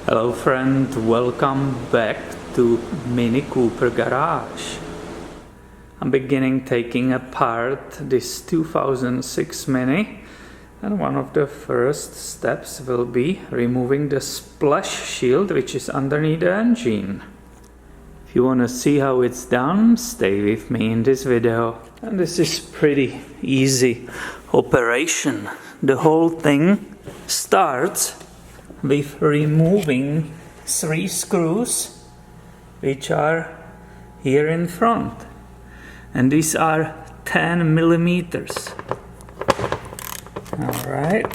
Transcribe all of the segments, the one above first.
Hello friend, welcome back to MiniCooper garage. I'm beginning taking apart this 2006 Mini, and one of the first steps will be removing the splash shield which is underneath the engine. If you want to see how it's done, stay with me in this video. And this is pretty easy operation. The whole thing starts with removing 3 screws which are here in front, and these are 10 millimeters. Alright,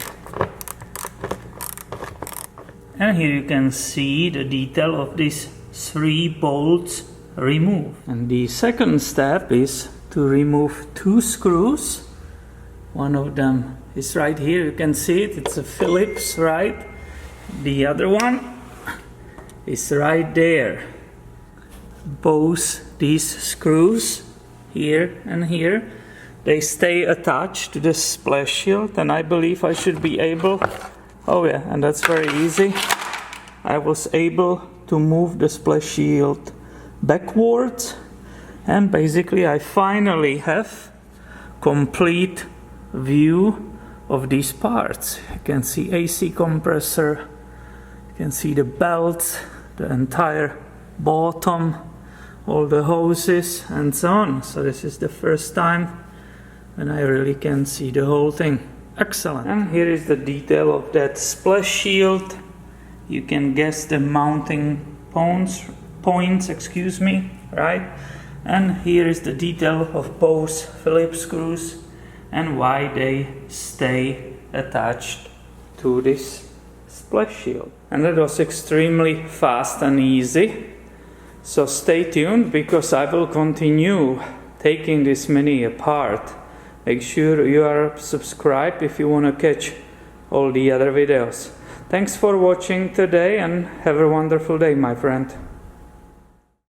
and here you can see the detail of these 3 bolts removed. And the second step is to remove 2 screws. One of them is right here, you can see it, it's a Phillips, right? The other one is right there. Both these screws, here and here, they stay attached to the splash shield, and I believe I should be able, oh yeah, and that's very easy. I was able to move the splash shield backwards, and basically I finally have complete view of these parts. You can see AC compressor, you can see the belts, the entire bottom, all the hoses and so on. So this is the first time when I really can see the whole thing. Excellent. And here is the detail of that splash shield. You can guess the mounting points, right? And here is the detail of both Phillips screws and why they stay attached to this splash shield. And it was extremely fast and easy. So stay tuned, because I will continue taking this Mini apart. Make sure you are subscribed if you want to catch all the other videos. Thanks for watching today, and have a wonderful day, my friend.